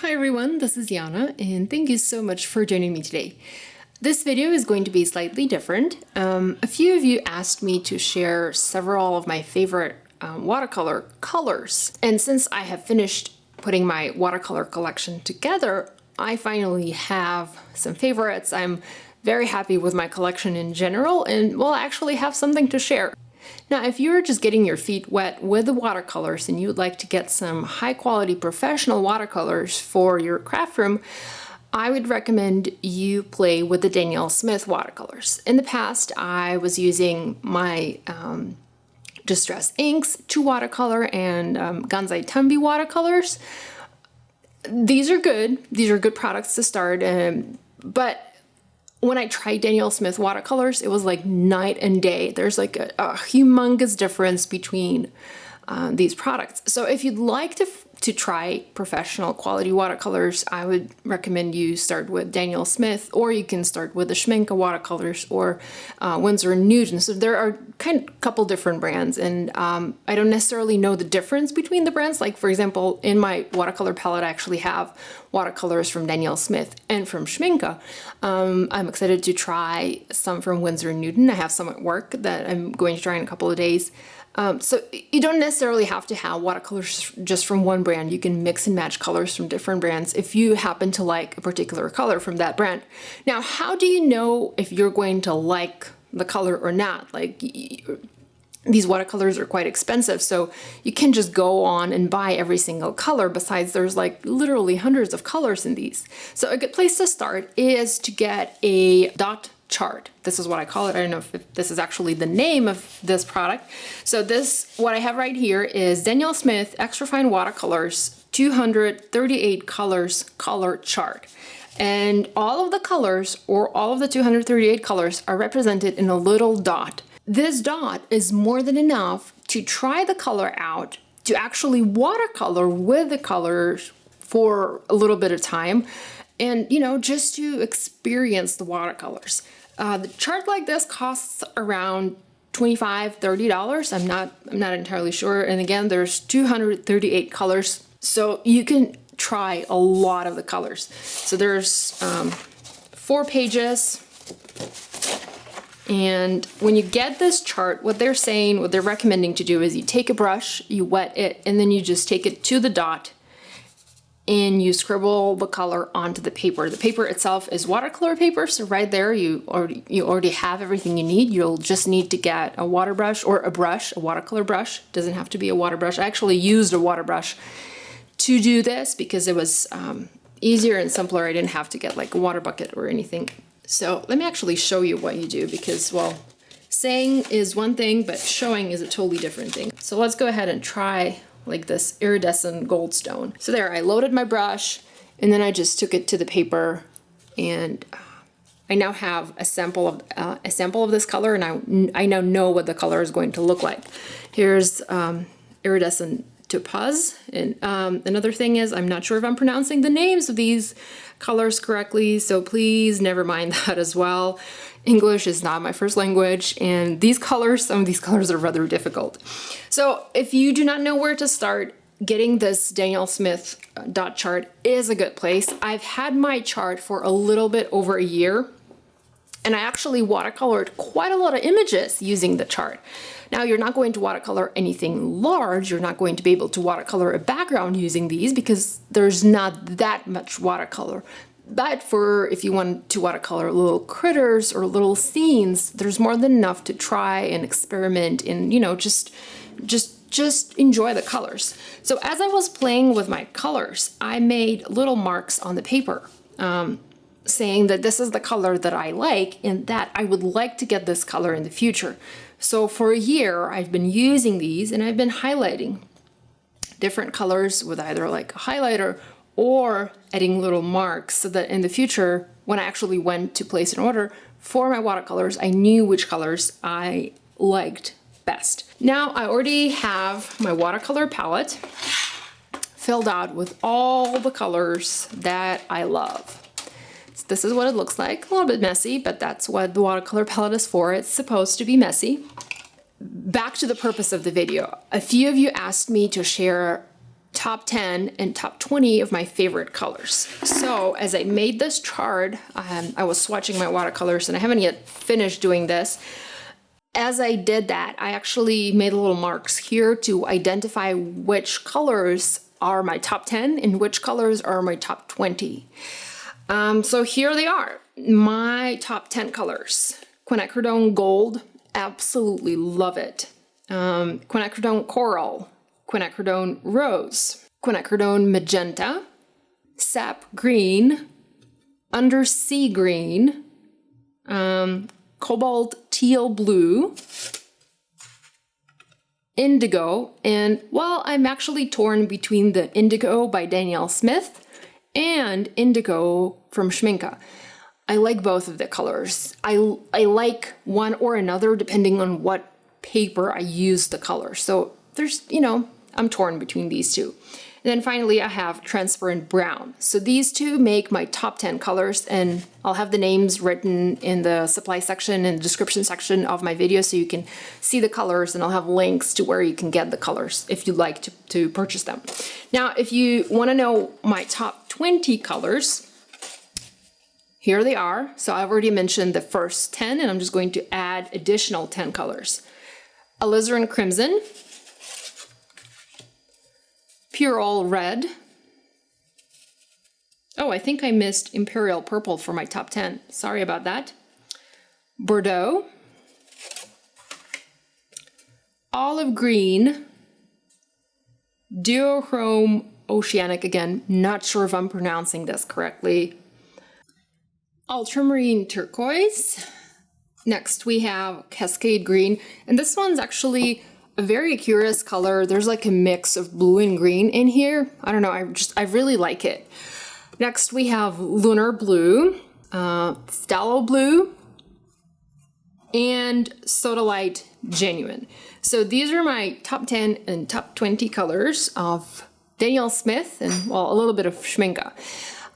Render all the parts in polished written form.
Hi everyone, this is Yana and thank you so much for joining me today. This video is going to be slightly different. A few of you asked me to share several of my favorite watercolor colors, and since I have finished putting my watercolor collection together, I finally have some favorites. I'm very happy with my collection in general and will actually have something to share. Now, if you're just getting your feet wet with the watercolors and you would like to get some high quality professional watercolors for your craft room, I would recommend you play with the Danielle Smith watercolors. In the past, I was using my Distress Inks 2 watercolor and Gansai Tumby watercolors. These are good. These are good products to start, but when I tried Danielle Smith watercolors, it was like night and day. There's like a humongous difference between these products. So if you'd like to try professional quality watercolors, I would recommend you start with Danielle Smith, or you can start with the Schmincke watercolors or Winsor & Newton. So there are a couple different brands, and I don't necessarily know the difference between the brands. Like, for example, in my watercolor palette, I actually have watercolors from Danielle Smith and from Schmincke. I'm excited to try some from Winsor & Newton. I have some at work that I'm going to try in a couple of days. So you don't necessarily have to have watercolors just from one brand. You can mix and match colors from different brands if you happen to like a particular color from that brand. Now, how do you know if you're going to like the color or not? Like, these watercolors are quite expensive, so you can just go on and buy every single color. Besides, there's like literally hundreds of colors in these. So a good place to start is to get a dot chart. This is what I call it. I don't know if this is actually the name of this product. So what I have right here is Danielle Smith Extra Fine Watercolors 238 colors color chart. And all of the colors, or all of the 238 colors, are represented in a little dot. This dot is more than enough to try the color out, to actually watercolor with the colors for a little bit of time, and just to experience the watercolors. The chart like this costs around $25, $30. I'm not entirely sure. And again, there's 238 colors, so you can try a lot of the colors. So there's 4 pages. And when you get this chart, what they're recommending to do is you take a brush, you wet it, and then you just take it to the dot and you scribble the color onto the paper. The paper itself is watercolor paper, so right there you already have everything you need. You'll just need to get a water brush or a watercolor brush. Doesn't have to be a water brush. I actually used a water brush to do this because it was easier and simpler. I didn't have to get like a water bucket or anything. So let me actually show you what you do, because, well, saying is one thing, but showing is a totally different thing. So let's go ahead and try like this iridescent goldstone. So there, I loaded my brush, and then I just took it to the paper, and I now have a sample of this color, and I now know what the color is going to look like. Here's iridescent topaz, and another thing is, I'm not sure if I'm pronouncing the names of these colors correctly, so please never mind that as well. English is not my first language, and some of these colors are rather difficult. So if you do not know where to start, getting this Danielle Smith dot chart is a good place. I've had my chart for a little bit over a year, and I actually watercolored quite a lot of images using the chart. Now, you're not going to watercolor anything large. You're not going to be able to watercolor a background using these because there's not that much watercolor. But if you want to watercolor little critters or little scenes, there's more than enough to try and experiment and, just enjoy the colors. So as I was playing with my colors, I made little marks on the paper, saying that this is the color that I like and that I would like to get this color in the future. So for a year, I've been using these, and I've been highlighting different colors with either like a highlighter or adding little marks, so that in the future, when I actually went to place an order for my watercolors, I knew which colors I liked best. Now I already have my watercolor palette filled out with all the colors that I love. So this is what it looks like. A little bit messy, but that's what the watercolor palette is for. It's supposed to be messy. Back to the purpose of the video. A few of you asked me to share top 10 and top 20 of my favorite colors. So as I made this chart, I was swatching my watercolors and I haven't yet finished doing this. As I did that, I actually made little marks here to identify which colors are my top 10 and which colors are my top 20. So here they are, my top 10 colors. Quinacridone Gold, absolutely love it. Quinacridone Coral, Quinacridone Rose, Quinacridone Magenta, Sap Green, Undersea Green, Cobalt Teal Blue, Indigo, and well, I'm actually torn between the Indigo by Danielle Smith and Indigo from Schmincke. I like both of the colors. I like one or another depending on what paper I use the color. So there's, I'm torn between these two. And then finally I have Transparent Brown. So these two make my top 10 colors, and I'll have the names written in the supply section and description section of my video so you can see the colors, and I'll have links to where you can get the colors if you'd like to purchase them. Now, if you want to know my top 20 colors, here they are. So I've already mentioned the first 10, and I'm just going to add additional 10 colors. Alizarin Crimson, Purell Red. Oh, I think I missed Imperial Purple for my top 10. Sorry about that. Bordeaux, Olive Green, Duochrome Oceanic, again, not sure if I'm pronouncing this correctly. Ultramarine Turquoise. Next we have Cascade Green, and this one's actually a very curious color. There's like a mix of blue and green in here. I don't know, I really like it. Next we have Lunar Blue, Phthalo Blue, and Sodalite Genuine. So these are my top 10 and top 20 colors of Danielle Smith and, well, a little bit of Schmincke.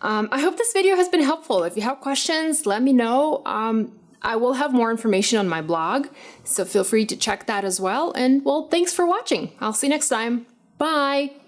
I hope this video has been helpful. If you have questions, let me know. I will have more information on my blog, so feel free to check that as well. And well, thanks for watching. I'll see you next time. Bye.